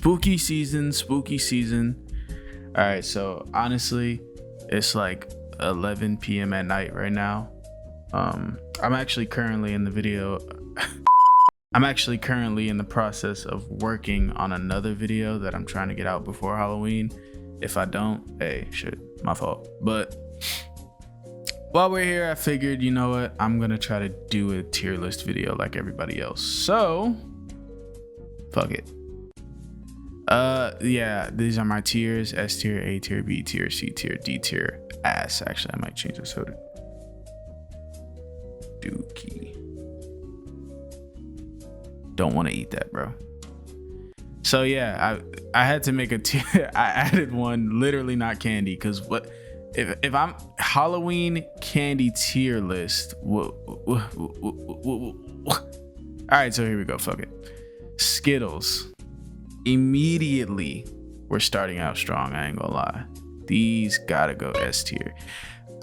Spooky season, spooky season. All right, so honestly, it's like 11 p.m. at night right now. I'm actually currently in the video. I'm actually currently in the process of working on another video that I'm trying to get out before Halloween. If I don't, hey, shit, my fault. But while we're here, I figured, you know what? I'm gonna try to do a tier list video like everybody else. So, fuck it. Yeah, these are my tiers: S tier, A tier, B tier, C tier, D tier. Ass. Actually, I might change this to Dookie. Don't want to eat that, bro. So yeah, I had to make a tier. I added one, literally not candy, because what if I'm Halloween candy tier list? All right, so here we go. Fuck it. Skittles. Immediately, we're starting out strong. I ain't gonna lie. These gotta go S tier.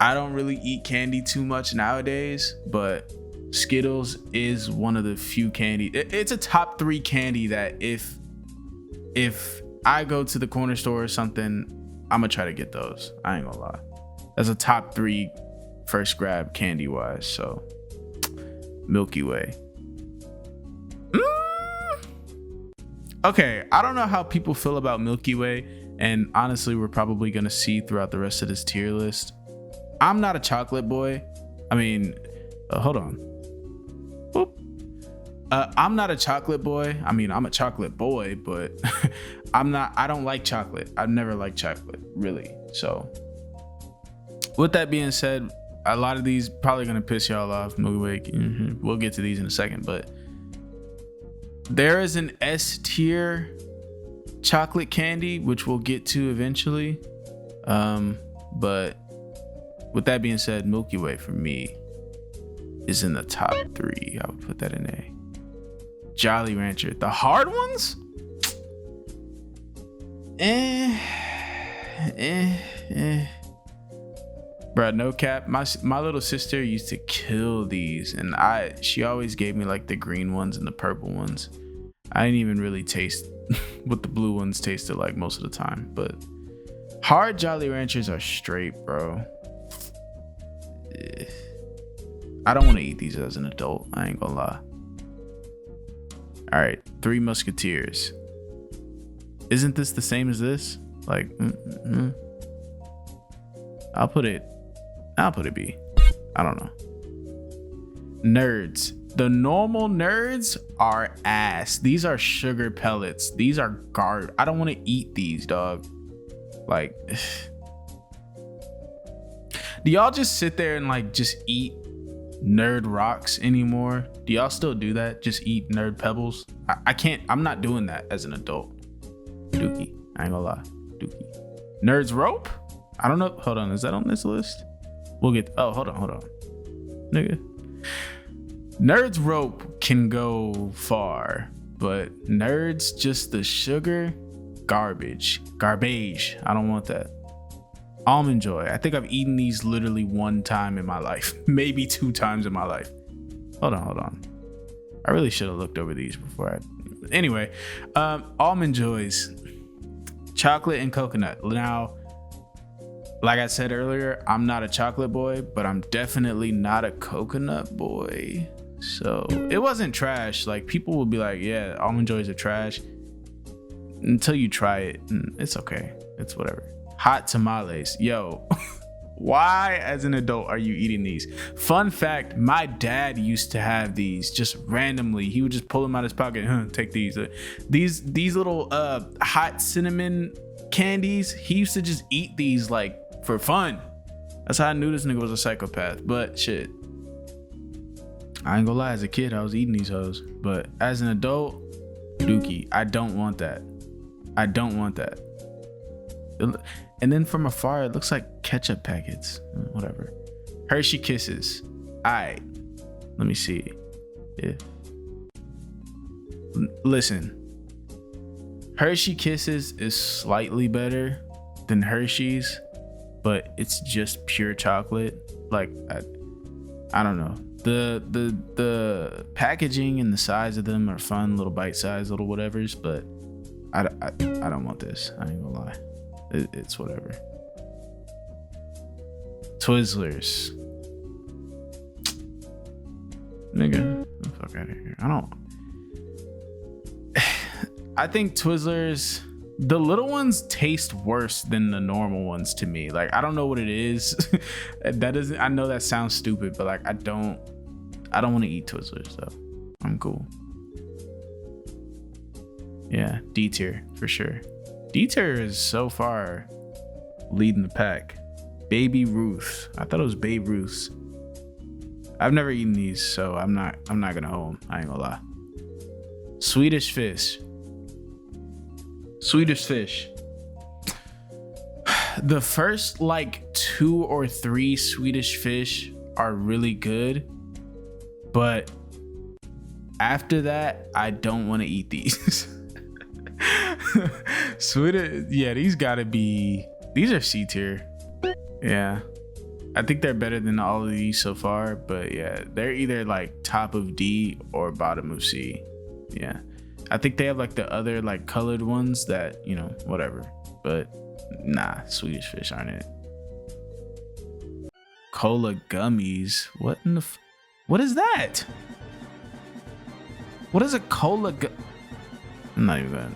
I don't really eat candy too much nowadays, but Skittles is one of the few candy. It's a top 3 candy that if I go to the corner store or something, I'm gonna try to get those. I ain't gonna lie. That's a top 3 first grab candy wise. So Milky Way. Okay, I don't know how people feel about Milky Way, and honestly, we're probably gonna see throughout the rest of this tier list. I'm not a chocolate boy. I mean, hold on. Whoop. I'm not a chocolate boy. I mean, I'm a chocolate boy, but I don't like chocolate. I've never liked chocolate, really. So with that being said, a lot of these probably gonna piss y'all off. Milky Way. We'll get to these in a second, but there is an S tier chocolate candy, which we'll get to eventually. But with that being said, Milky Way for me is in the top 3. I would put that in A. Jolly Rancher, the hard ones? Bruh, no cap. My little sister used to kill these, and she always gave me like the green ones and the purple ones. I didn't even really taste what the blue ones tasted like most of the time, but hard Jolly Ranchers are straight, bro. I don't want to eat these as an adult. I ain't gonna lie. All right, Three Musketeers. Isn't this the same as this? Like, I'll put it B. I don't know. Nerds. The normal nerds are ass. These are sugar pellets. These are garbage. I don't want to eat these, dog. Like, do y'all just sit there and like just eat nerd rocks anymore? Do y'all still do that? Just eat nerd pebbles? I can't. I'm not doing that as an adult. Dookie. I ain't gonna lie. Dookie. Nerds rope? I don't know. Hold on. Is that on this list? We'll get. Oh, hold on. Nigga. Nerds rope can go far, but nerds just the sugar, garbage. I don't want that. Almond Joy. I think I've eaten these literally 1 time in my life, maybe 2 times in my life. Hold on. I really should have looked over these before Anyway, Almond Joys, chocolate and coconut. Now, like I said earlier, I'm not a chocolate boy, but I'm definitely not a coconut boy. So it wasn't trash. Like, people will be like, yeah, Almond Joys are trash, until you try it, and it's okay. It's whatever. Hot tamales. Yo, why as an adult are you eating these? Fun fact, my dad used to have these just randomly. He would just pull them out of his pocket. Take these. These little hot cinnamon candies. He used to just eat these like for fun. That's how I knew this nigga was a psychopath. But shit, I ain't gonna lie, as a kid I was eating these hoes, but as an adult, Dookie, I don't want that. And then from afar, it looks like ketchup packets. Whatever. Hershey Kisses. Alright, let me see. Yeah. Listen, Hershey Kisses is slightly better than Hershey's, but it's just pure chocolate. Like, I don't know. The packaging and the size of them are fun, little bite size, little whatevers, but I don't want this. I ain't gonna lie. It's whatever. Twizzlers. Nigga, get the fuck out of here. I think Twizzlers, the little ones taste worse than the normal ones to me. Like, I don't know what it is. That doesn't, I know that sounds stupid, but like, I don't want to eat Twizzlers though. I'm cool. Yeah, D tier for sure. D tier is so far leading the pack. Baby Ruth. I thought it was Babe Ruth's. I've never eaten these, so I'm not gonna hold them. I ain't gonna lie. Swedish Fish. Swedish Fish. The first like 2 or 3 Swedish Fish are really good, but after that, I don't want to eat these. Swedish, yeah, these are C tier. Yeah, I think they're better than all of these so far, but yeah, they're either like top of D or bottom of C. Yeah, I think they have like the other like colored ones that, you know, whatever, but nah, Swedish Fish aren't it. Cola gummies. What in the what is that? What is a cola I'm not even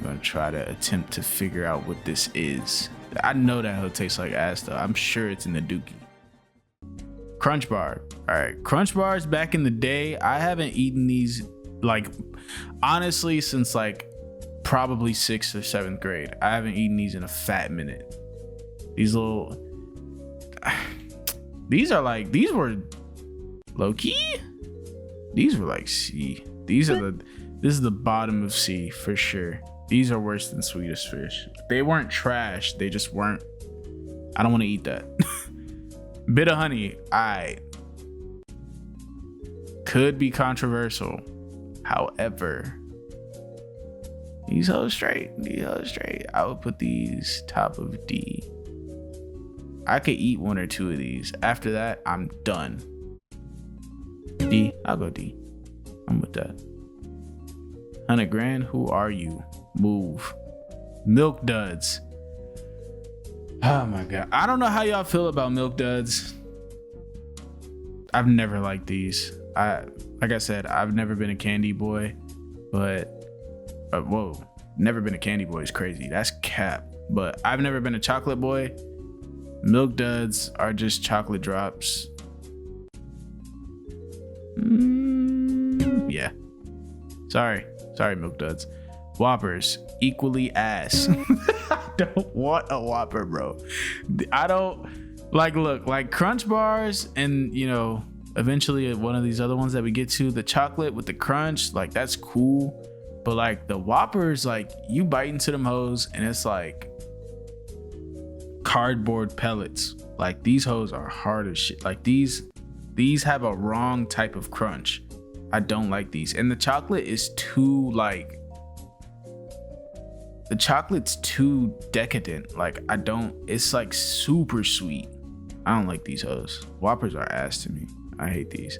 gonna try to attempt to figure out what this is. I know that it'll taste like ass though. I'm sure it's in the dookie. Crunch Bar. All right, Crunch Bars back in the day, I haven't eaten these like honestly since like probably 6th or 7th grade. I haven't eaten these in a fat minute. These little, these were low key. These were like C. This is the bottom of C for sure. These are worse than Swedish Fish. They weren't trash. They just weren't. I don't want to eat that. Bit of honey. Could be controversial. However, these hoes straight. I would put these top of D. I could eat 1 or 2 of these. After that, I'm done. D. I'll go D. I'm with that. 100 grand. Who are you? Move. Milk Duds. Oh my god. I don't know how y'all feel about Milk Duds. I've never liked these. Like I said, I've never been a candy boy, but whoa, never been a candy boy is crazy. That's cap. But I've never been a chocolate boy. Milk Duds are just chocolate drops. Yeah. Sorry, Milk Duds. Whoppers, equally ass. I don't want a Whopper, bro. I don't look like Crunch Bars, and you know, eventually one of these other ones that we get to, the chocolate with the crunch, like that's cool. But like the Whoppers, like you bite into them hoes and it's like cardboard pellets. Like these hoes are hard as shit. Like these have a wrong type of crunch. I don't like these. And the chocolate is too the chocolate's too decadent. Like it's like super sweet. I don't like these hoes. Whoppers are ass to me. I hate these.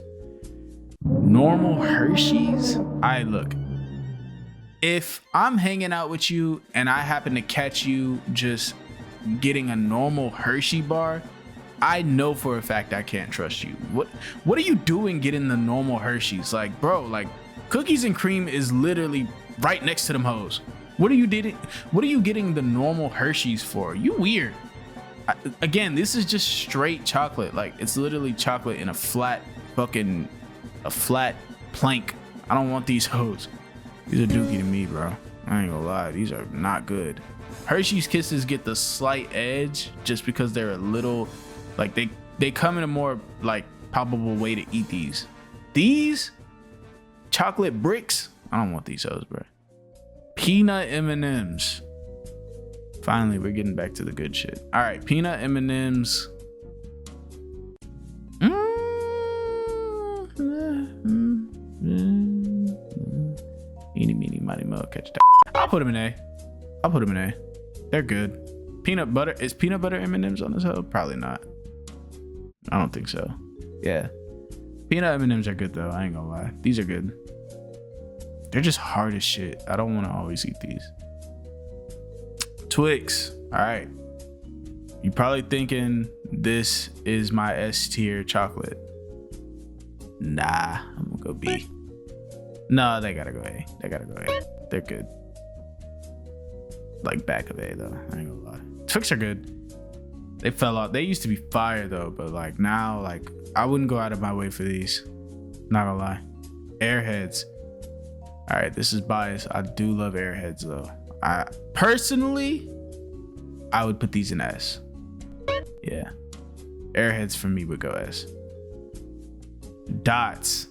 Normal Hershey's. Look, if I'm hanging out with you and I happen to catch you just getting a normal Hershey bar, I know for a fact I can't trust you. What are you doing getting the normal Hershey's? Like, bro, like cookies and cream is literally right next to them hoes. What are you getting the normal Hershey's for? You weird. Again, this is just straight chocolate. Like it's literally chocolate in a flat plank. I don't want these hoes. These are dookie to me, bro. I ain't gonna lie, these are not good. Hershey's Kisses get the slight edge just because they're a little, like they come in a more like palpable way to eat these. These chocolate bricks, I don't want these hoes, bro. Peanut M&Ms. Finally, we're getting back to the good shit. All right, peanut M&Ms. Eeny, meeny, miny, mo, catch that. I'll put them in A. They're good. Peanut butter. Is peanut butter M&Ms on this hoe? Probably not. I don't think so. Yeah. Peanut M&Ms are good though. I ain't gonna lie. These are good. They're just hard as shit. I don't want to always eat these. Twix. All right. You're probably thinking this is my S tier chocolate. Nah, I'm gonna go B. No, they gotta go A. They gotta go A. They're good. Like back of A though. I ain't gonna lie. Twix are good. They fell off. They used to be fire though, but like now, like I wouldn't go out of my way for these. Not gonna lie. Airheads. All right, this is biased. I do love Airheads though. I personally, I would put these in S. Yeah, Airheads for me would go S. Dots.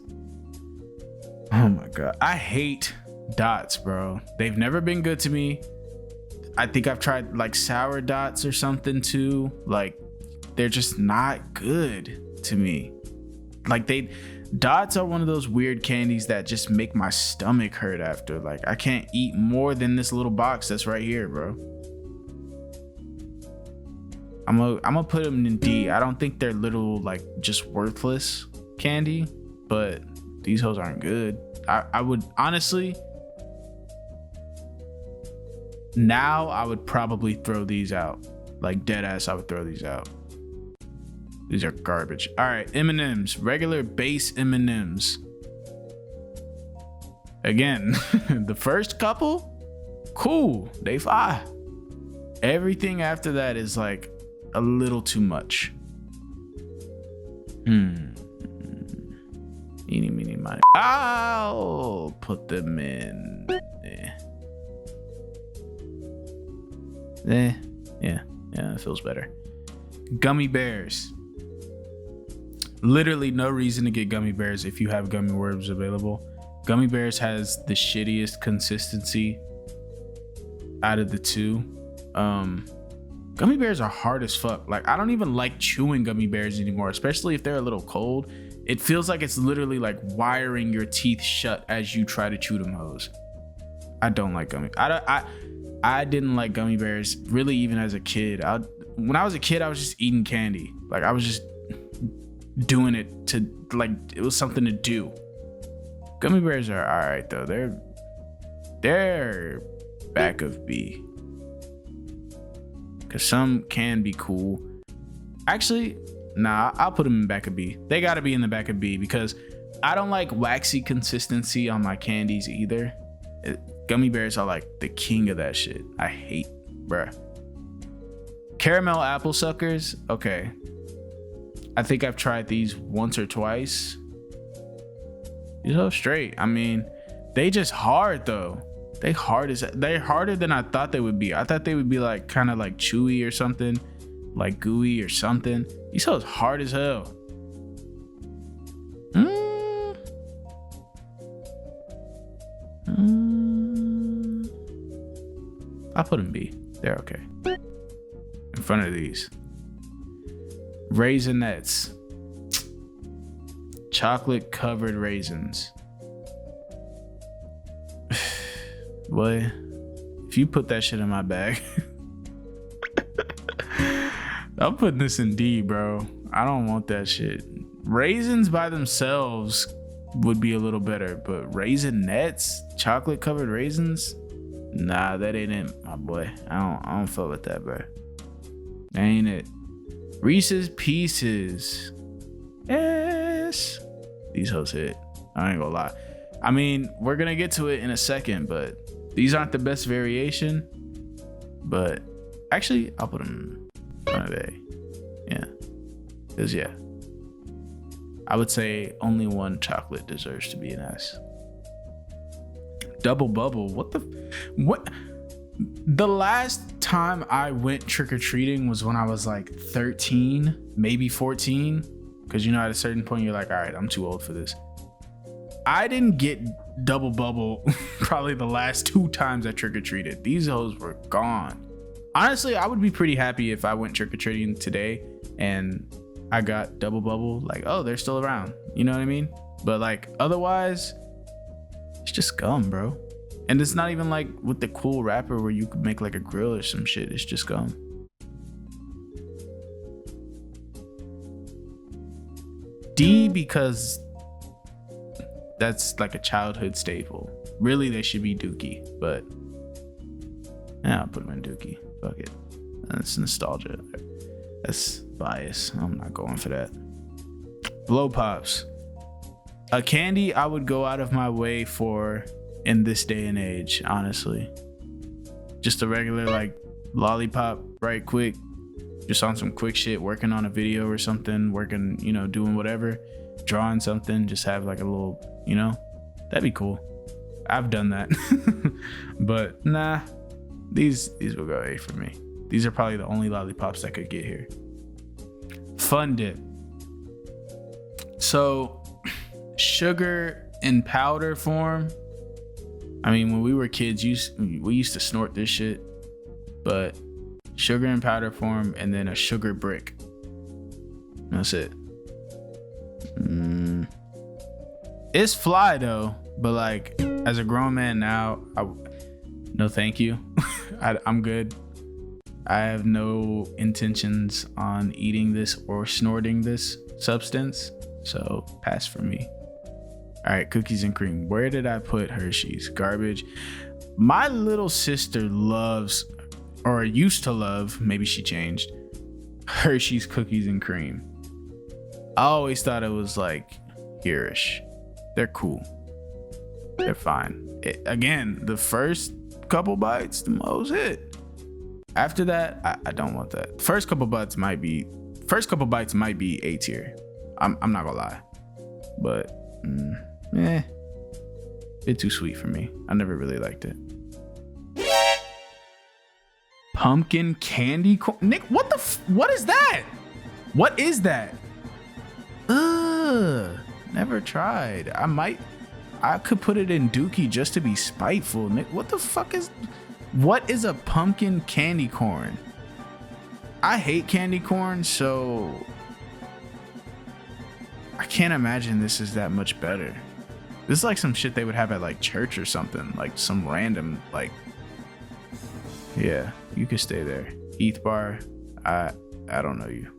Oh my god, I hate Dots, bro. They've never been good to me. I think I've tried like sour Dots or something too. Like they're just not good to me. Like Dots are one of those weird candies that just make my stomach hurt after. Like I can't eat more than this little box that's right here, bro. I'm gonna put them in D. I don't think they're little like just worthless candy, but these hoes aren't good. I would honestly, now I would probably throw these out. Like dead ass, I would throw these out. These are garbage. All right, M&Ms, regular base M&Ms. Again, the first couple, cool, they fly. Everything after that is like a little too much. Eeny, meeny, miny. I'll put them in. Yeah, it feels better. Gummy bears. Literally no reason to get gummy bears if you have gummy worms available. Gummy bears has the shittiest consistency out of the two. Gummy bears are hard as fuck. Like I don't even like chewing gummy bears anymore, especially if they're a little cold. It feels like it's literally like wiring your teeth shut as you try to chew them hoes. I don't like gummy. I didn't like gummy bears really even as a kid. When I was a kid, I was just eating candy. Like I was just doing it to like it was something to do. Gummy bears are all right though. They're back of B. Cause some can be cool. Actually, nah, I'll put them in back of B. They gotta be in the back of B because I don't like waxy consistency on my candies either. Gummy bears are like the king of that shit. I hate, bruh. Caramel apple suckers. Okay. I think I've tried these once or twice. These are straight. I mean, they just hard though. They're harder than I thought they would be. I thought they would be like kind of like chewy or something, like gooey or something. These hoes hard as hell. I'll put them B. They're okay. In front of these. Raisinets. Chocolate covered raisins. Boy, if you put that shit in my bag, I'm putting this in D, bro. I don't want that shit. Raisins by themselves would be a little better, but Raisinets, chocolate covered raisins, nah, that ain't it, my boy. I don't fuck with that, bro. That ain't it. Reese's Pieces. Yes. These hoes hit. I ain't gonna lie. I mean, we're gonna get to it in a second, but these aren't the best variation. But actually, I'll put them in front of A. Yeah. Because, yeah. I would say only one chocolate deserves to be an S. Double Bubble. What? The last time I went trick-or-treating was when I was like 13, maybe 14. Because, you know, at a certain point, you're like, all right, I'm too old for this. I didn't get Double Bubble probably the last 2 times I trick-or-treated. These hoes were gone. Honestly, I would be pretty happy if I went trick-or-treating today and I got Double Bubble. Like, oh, they're still around. You know what I mean? But like, otherwise, it's just gum, bro. And it's not even like with the cool wrapper where you could make like a grill or some shit. It's just gum. D because that's like a childhood staple. Really, they should be Dookie, but yeah, I'll put them in Dookie. Fuck it. That's nostalgia. That's bias. I'm not going for that. Blow pops. A candy I would go out of my way for in this day and age, honestly. Just a regular like lollipop, right quick. Just on some quick shit, working on a video or something, working, you know, doing whatever, drawing something, just have like a little, you know, that'd be cool. I've done that. But nah, these will go A for me. These are probably the only lollipops that could get here. Fun dip. So sugar in powder form. I mean, when we were kids, we used to snort this shit, but sugar in powder form and then a sugar brick. That's it. It's fly though, but like as a grown man now, no thank you. I'm good. I have no intentions on eating this or snorting this substance, so pass for me. All right, cookies and cream. Where did I put Hershey's? Garbage. My little sister loves, or used to love, maybe she changed, Hershey's cookies and cream. I always thought it was like here-ish. They're cool. They're fine. Again, the first couple bites, the most hit. After that, I don't want that. First couple bites might be A tier. I'm not gonna lie, but bit too sweet for me. I never really liked it. Pumpkin candy corn. Nick, what what is that? What is that? Never tried. I could put it in Dookie just to be spiteful. Nick, what the fuck is a pumpkin candy corn? I hate candy corn, so I can't imagine this is that much better. This is like some shit they would have at like church or something, like some random like. Yeah, you could stay there. ETH bar, I don't know you.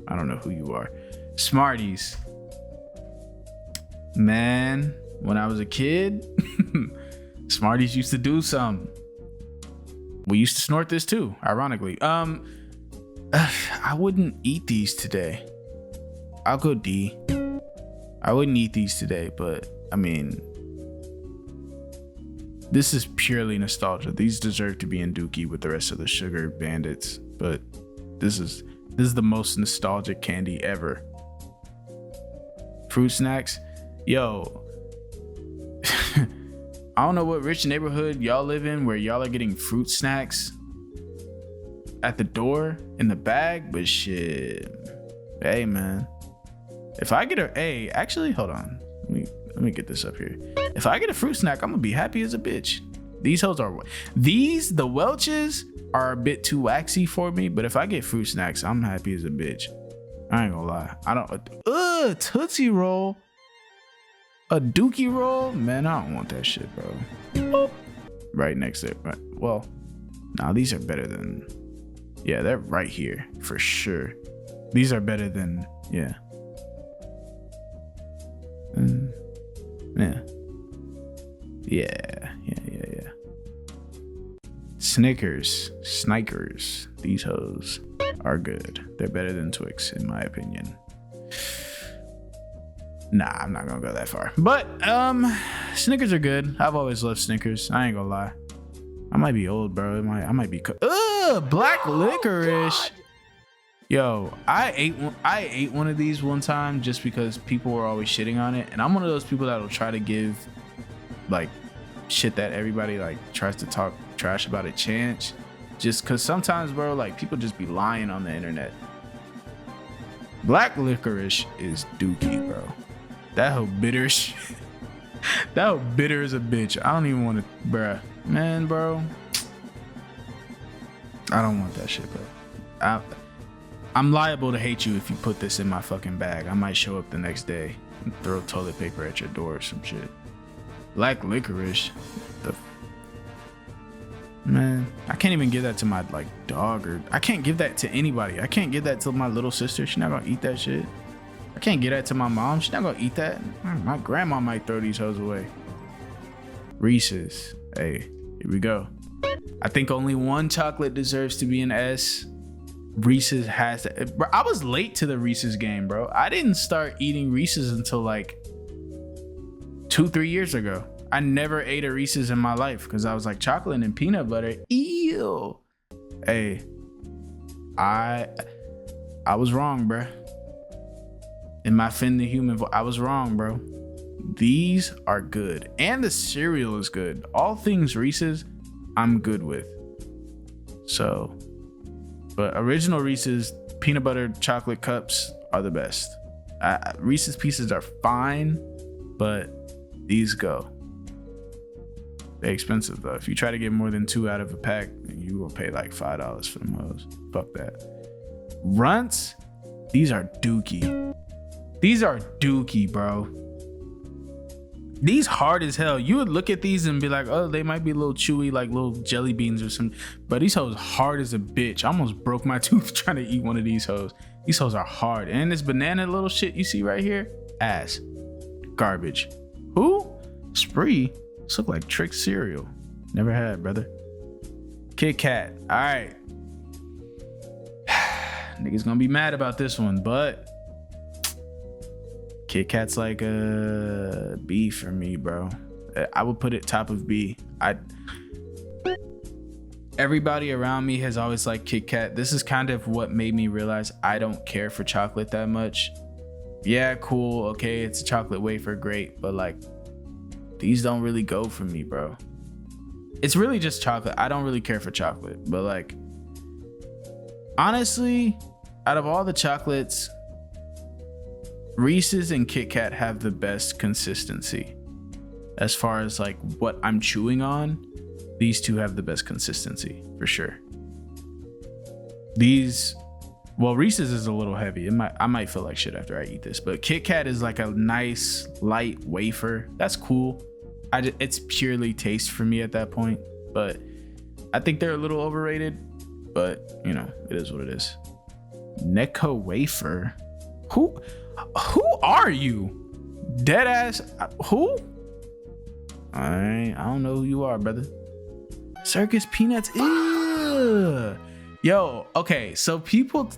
I don't know who you are. Smarties. Man, when I was a kid, Smarties used to do something. We used to snort this too, ironically. I wouldn't eat these today. I'll go D. I wouldn't eat these today, but I mean, this is purely nostalgia. These deserve to be in Dookie with the rest of the sugar bandits, but this is the most nostalgic candy ever. Fruit snacks. Yo, I don't know what rich neighborhood y'all live in where y'all are getting fruit snacks at the door in the bag, but shit. Hey man, if I get actually hold on, let me get this up here. If I get a fruit snack, I'm gonna be happy as a bitch. These hoes are the Welch's are a bit too waxy for me, but if I get fruit snacks, I'm happy as a bitch. I ain't gonna lie. I don't Tootsie Roll. A Dookie roll? Man, I don't want that shit, bro. Boop. Right next to it. Right. Well, nah, these are better than. Yeah, they're right here for sure. These are better than. Yeah. Yeah. Snickers. These hoes are good. They're better than Twix, in my opinion. Nah, I'm not gonna go that far. But Snickers are good. I've always loved Snickers. I ain't gonna lie. I might be old, bro. I might be. Black licorice. Yo, I ate one of these one time just because people were always shitting on it, and I'm one of those people that'll try to give like shit that everybody like tries to talk trash about a chance, just because sometimes, bro, like people just be lying on the internet. Black licorice is Dookie, bro. That hoe bitter shit. That hoe bitter as a bitch. I don't even want to, bruh. Man, bro. I don't want that shit, bro. I'm liable to hate you if you put this in my fucking bag. I might show up the next day and throw toilet paper at your door or some shit. Black licorice. Man, I can't even give that to my like dog, or I can't give that to anybody. I can't give that to my little sister. She's not gonna eat that shit. I can't give that to my mom. She's not gonna eat that. My grandma might throw these hoes away. Reese's. Hey, here we go. I think only one chocolate deserves to be an S. Reese's has to. Bro, I was late to the Reese's game, bro. I didn't start eating Reese's until like 2-3 years ago. I never ate a Reese's in my life because I was like, chocolate and peanut butter. Ew. Hey, I was wrong, bro. In my Finn the Human voice, I was wrong, bro. These are good. And the cereal is good. All things Reese's, I'm good with. So, but original Reese's peanut butter chocolate cups are the best. Reese's Pieces are fine, but these go. They're expensive though. If you try to get more than 2 out of a pack, you will pay like $5 for them hoes. Fuck that. Runts, these are dookie. These are dookie, bro. These hard as hell. You would look at these and be like, oh, they might be a little chewy, like little jelly beans or something. But these hoes hard as a bitch. I almost broke my tooth trying to eat one of these hoes. These hoes are hard. And this banana little shit you see right here, ass. Garbage. Who? Spree? This look like Trick cereal. Never had, brother. Kit Kat. All right. Niggas gonna be mad about this one, but Kit Kat's like a B for me, bro. I would put it top of B. Everybody around me has always liked Kit Kat. This is kind of what made me realize I don't care for chocolate that much. Yeah, cool. Okay, it's a chocolate wafer, great. But like, these don't really go for me, bro. It's really just chocolate. I don't really care for chocolate. But like, honestly, out of all the chocolates, Reese's and Kit Kat have the best consistency. As far as like what I'm chewing on, these two have the best consistency for sure. Well, Reese's is a little heavy. I might feel like shit after I eat this, but Kit Kat is like a nice light wafer. That's cool. It's purely taste for me at that point, but I think they're a little overrated, but you know, it is what it is. Necco wafer. Who are you? Dead ass. Who? I don't know who you are, brother. Circus Peanuts. Ew. Yo, okay, so people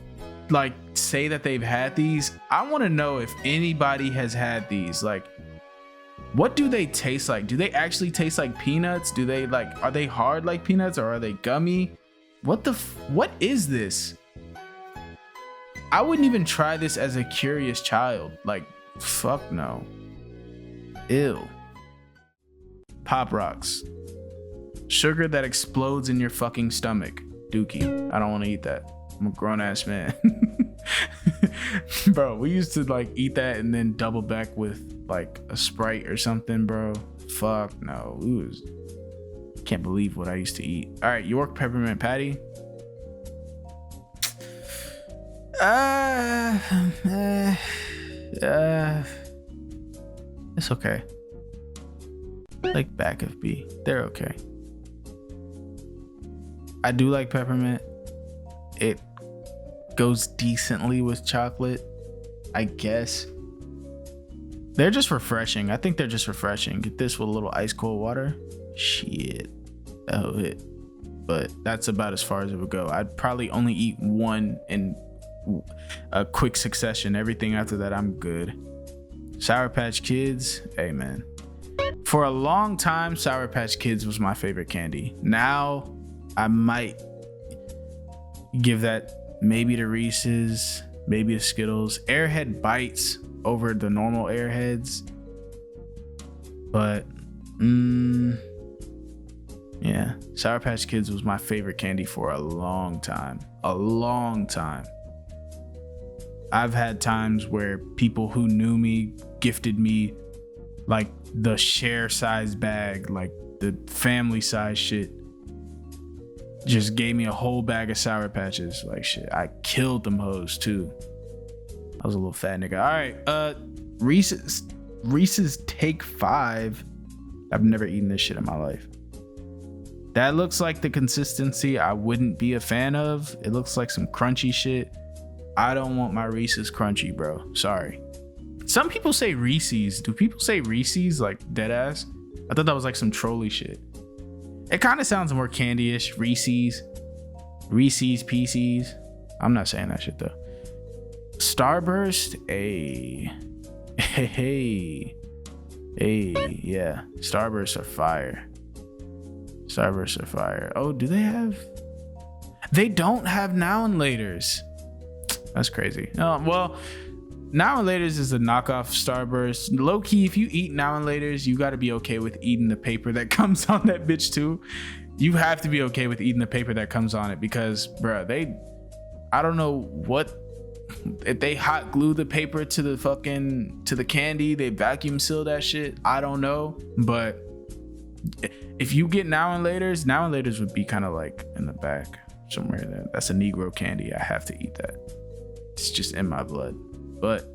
like say that they've had these. I want to know if anybody has had these. Like, what do they taste like? Do they actually taste like peanuts? Do they like, are they hard like peanuts or are they gummy? What is this? I wouldn't even try this as a curious child. Like, fuck no. Ew. Pop Rocks. Sugar that explodes in your fucking stomach. Dookie. I don't want to eat that. I'm a grown ass man. Bro, we used to like eat that and then double back with like a Sprite or something, bro. Fuck no. Can't believe what I used to eat. All right, York Peppermint Patty. It's okay. Like back of B. They're okay. I do like peppermint. It goes decently with chocolate, I guess. They're just refreshing. I think they're just refreshing. Get this with a little ice cold water. Shit. That'll hit. But that's about as far as it would go. I'd probably only eat one in a quick succession. Everything after that, I'm good. Sour Patch Kids. Hey, man. For a long time, Sour Patch Kids was my favorite candy. Now, I might give that maybe to Reese's, maybe to Skittles. Airhead Bites over the normal Airheads. But, yeah. Sour Patch Kids was my favorite candy for a long time. A long time. I've had times where people who knew me gifted me like the share size bag, like the family size shit. Just gave me a whole bag of Sour Patches. Like shit, I killed them hoes too. I was a little fat nigga. All right, Reese's Take 5. I've never eaten this shit in my life. That looks like the consistency I wouldn't be a fan of. It looks like some crunchy shit. I don't want my Reese's crunchy, bro. Sorry. Some people say Reese's. Do people say Reese's like dead ass? I thought that was like some trolley shit. It kind of sounds more candy-ish. Reese's Pieces. I'm not saying that shit though. Starburst, hey, yeah. Starbursts are fire. Oh, do they have? They don't have now and laters. That's crazy. Oh, well, now and laters is a knockoff Starburst. Low key, if you eat now and laters, you got to be okay with eating the paper that comes on that bitch too. You have to be okay with eating the paper that comes on it because, bro, I don't know what, if they hot glue the paper to the candy, they vacuum seal that shit. I don't know, but if you get now and laters would be kind of like in the back somewhere. That's a Negro candy. I have to eat that. It's just in my blood. But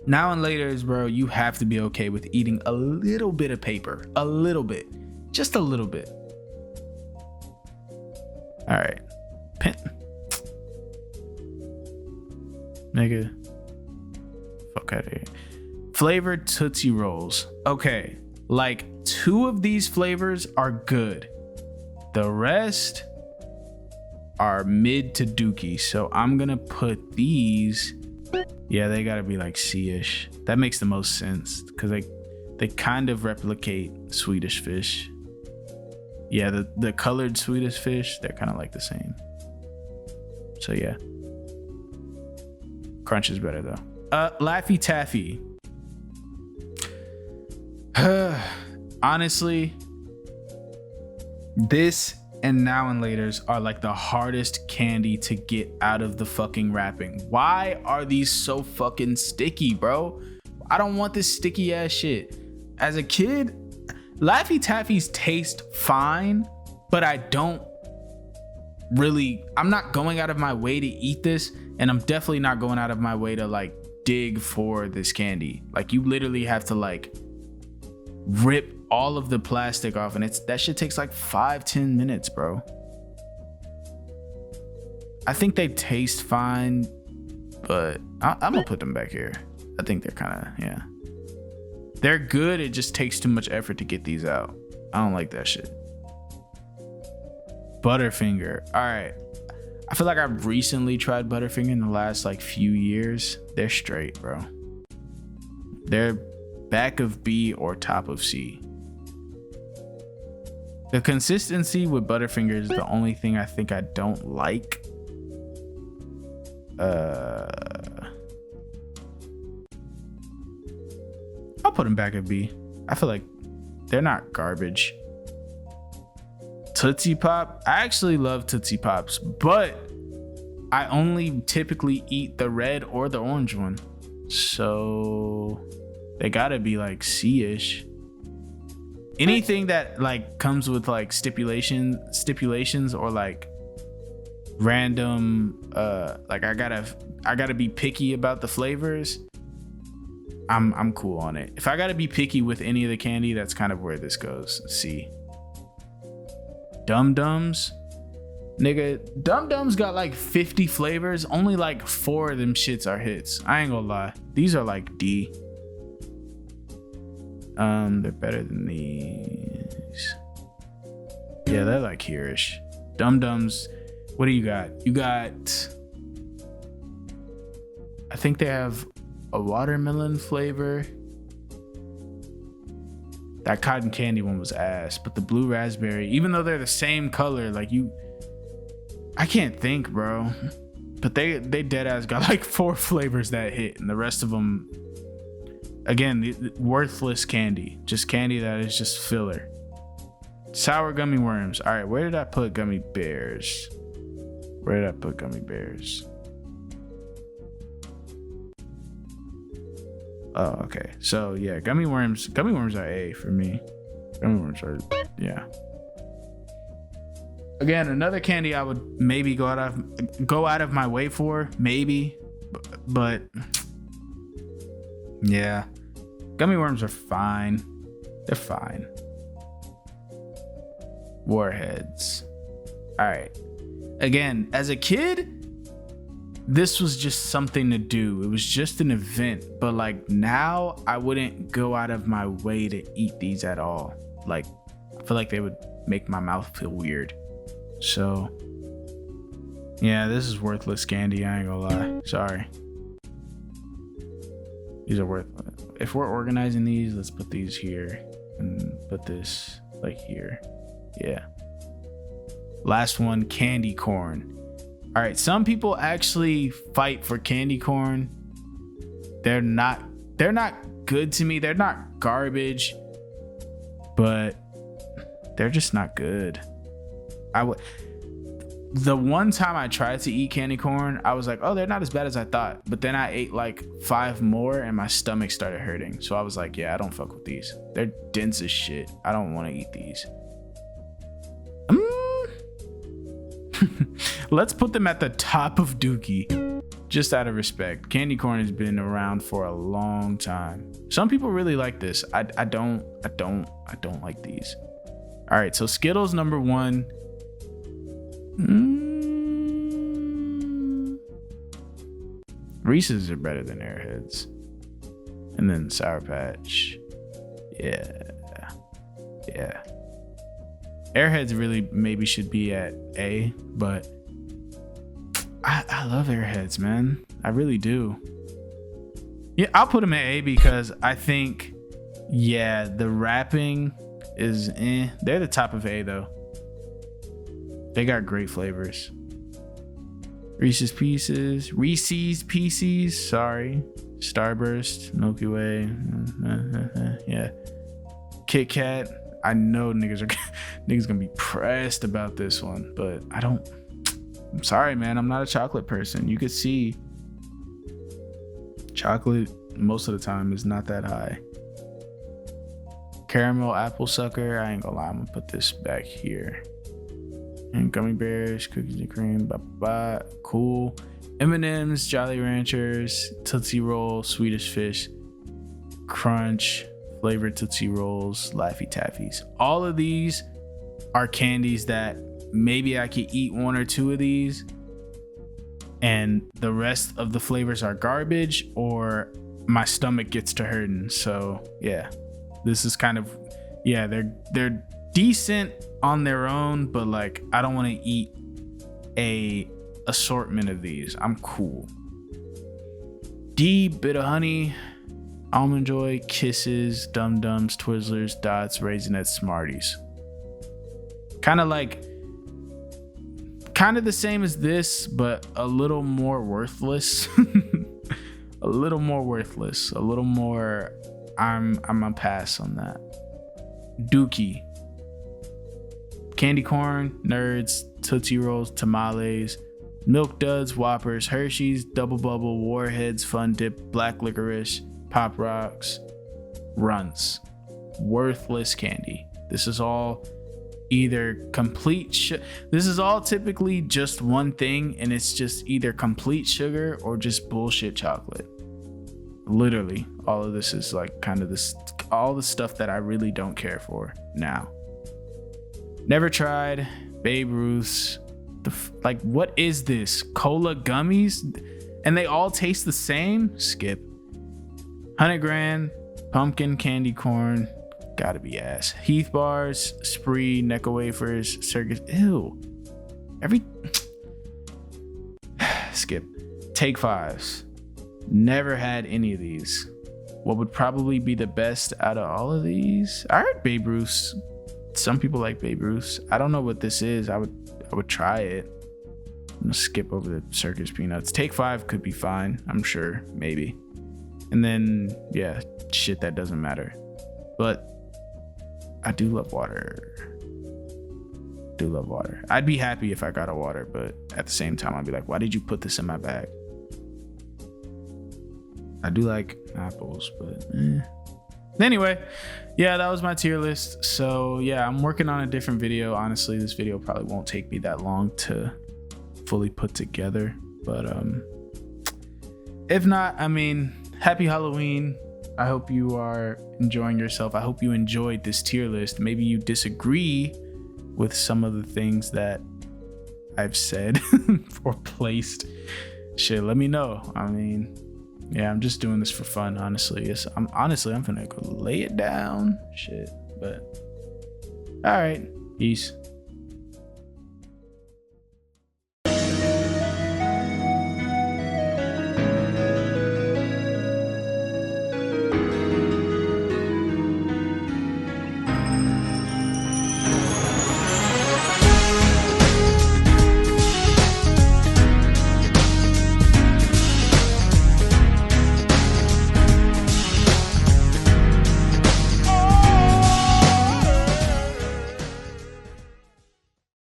now and laters, bro, you have to be okay with eating a little bit of paper. A little bit. Just a little bit. All right. Nigga. Fuck out of here. Flavored Tootsie Rolls. Okay. Like 2 of these flavors are good. The rest are mid to dookie. So I'm gonna put these. Yeah, they gotta be like C-ish. That makes the most sense because they kind of replicate Swedish Fish. Yeah, the colored Swedish Fish, they're kind of like the same. So yeah. Crunch is better though. Laffy Taffy. Honestly, this and now and laters are like the hardest candy to get out of the fucking wrapping. Why are these so fucking sticky, bro? I don't want this sticky ass shit. As a kid, Laffy Taffies taste fine, but I'm not going out of my way to eat this, and I'm definitely not going out of my way to like dig for this candy. Like you literally have to like rip all of the plastic off, and that shit takes like 5-10 minutes, bro. I think they taste fine, but I'm gonna put them back here. I think they're kind of, yeah. They're good, it just takes too much effort to get these out. I don't like that shit. Butterfinger. All right. I feel like I've recently tried Butterfinger in the last like few years. They're straight, bro. They're back of B or top of C. The consistency with Butterfinger is the only thing I think I don't like. I'll put them back at B. I feel like they're not garbage. Tootsie Pop. I actually love Tootsie Pops, but I only typically eat the red or the orange one. So they gotta be like C-ish. Anything that like comes with like stipulations or like random like I gotta be picky about the flavors. I'm cool on it. If I gotta be picky with any of the candy, that's kind of where this goes. C. Dum Dums. Nigga, Dum Dums got like 50 flavors. Only like 4 of them shits are hits. I ain't gonna lie. These are like D. They're better than these. Yeah, they're like here-ish. Dum Dums. What do you got? You got, I think they have a watermelon flavor. That cotton candy one was ass, but the blue raspberry, even though they're the same color, like I can't think, bro. But they dead ass got like 4 flavors that hit, and the rest of them, again, worthless candy. Just candy that is just filler. Sour gummy worms. All right, where did I put gummy bears? Where did I put gummy bears? Oh, okay. So yeah, gummy worms are A for me. Gummy worms are, yeah. Again, another candy I would maybe go out of my way for, maybe, but yeah, gummy worms are fine. They're fine. Warheads. All right. Again, as a kid, this was just something to do. It was just an event. But like now I wouldn't go out of my way to eat these at all. Like I feel like they would make my mouth feel weird. So yeah, this is worthless candy. I ain't gonna lie. Sorry. These are worthless. If we're organizing these, let's put these here and put this like here. Yeah. Last one, candy corn. All right, some people actually fight for candy corn. They're not good to me. They're not garbage, but they're just not good. The one time I tried to eat candy corn, I was like, oh, they're not as bad as I thought. But then I ate like 5 more and my stomach started hurting. So I was like, yeah, I don't fuck with these. They're dense as shit. I don't want to eat these. Let's put them at the top of Dookie, just out of respect. Candy corn has been around for a long time. Some people really like this. I don't like these. All right, so Skittles number 1. Reese's are better than Airheads. And then Sour Patch. Yeah. Airheads really maybe should be at A, but I love Airheads, man. I really do. Yeah, I'll put them at A because I think, yeah, the wrapping is They're the top of A though. They got great flavors. Reese's Pieces, sorry. Starburst, Milky Way, yeah. Kit Kat. I know niggas gonna be pressed about this one, but I'm sorry, man. I'm not a chocolate person. You could see chocolate most of the time is not that high. Caramel apple sucker. I ain't gonna lie. I'm gonna put this back here. And gummy bears, cookies and cream, cool. M&M's, Jolly Ranchers, Tootsie Roll, Swedish Fish, Crunch, flavored Tootsie Rolls, Laffy Taffies. All of these are candies that maybe I could eat 1 or 2 of these and the rest of the flavors are garbage or my stomach gets to hurting. So yeah, this is kind of, yeah, they're decent on their own, but like I don't want to eat a assortment of these. I'm cool. D, Bit of Honey, Almond Joy, Kisses, Dum Dums, Twizzlers, Dots, Raisinets, Smarties. Kind of the same as this, but a little more worthless. A little more worthless. A little more. I'm a pass on that. Dookie. Candy corn, Nerds, Tootsie Rolls, Tamales, Milk Duds, Whoppers, Hershey's, Double Bubble, Warheads, Fun Dip, Black Licorice, Pop Rocks, Runts. Worthless candy. This is all either this is all typically just one thing, and it's just either complete sugar or just bullshit chocolate. Literally, all of this is like kind of all the stuff that I really don't care for now. Never tried. Babe Ruth's. Like, what is this? Cola gummies? And they all taste the same? Skip. 100 Grand, pumpkin candy corn, gotta be ass. Heath bars, Spree, Necco wafers, Circus. Ew. Skip. Take Fives. Never had any of these. What would probably be the best out of all of these? I heard Babe Ruth's. Some people like Babe Ruth's. I don't know what this is. I would try it. I'm gonna skip over the Circus Peanuts. Take 5 could be fine. I'm sure. Maybe. And then, yeah, shit that doesn't matter. But I do love water. I'd be happy if I got a water, but at the same time, I'd be like, why did you put this in my bag? I do like apples, but Anyway, yeah, that was my tier list. So yeah, I'm working on a different video. Honestly, this video probably won't take me that long to fully put together. But if not, I mean, happy Halloween. I hope you are enjoying yourself. I hope you enjoyed this tier list. Maybe you disagree with some of the things that I've said or placed. shit, let me know. I mean, yeah, I'm just doing this for fun, honestly. I'm gonna go lay it down. Shit, but all right, peace.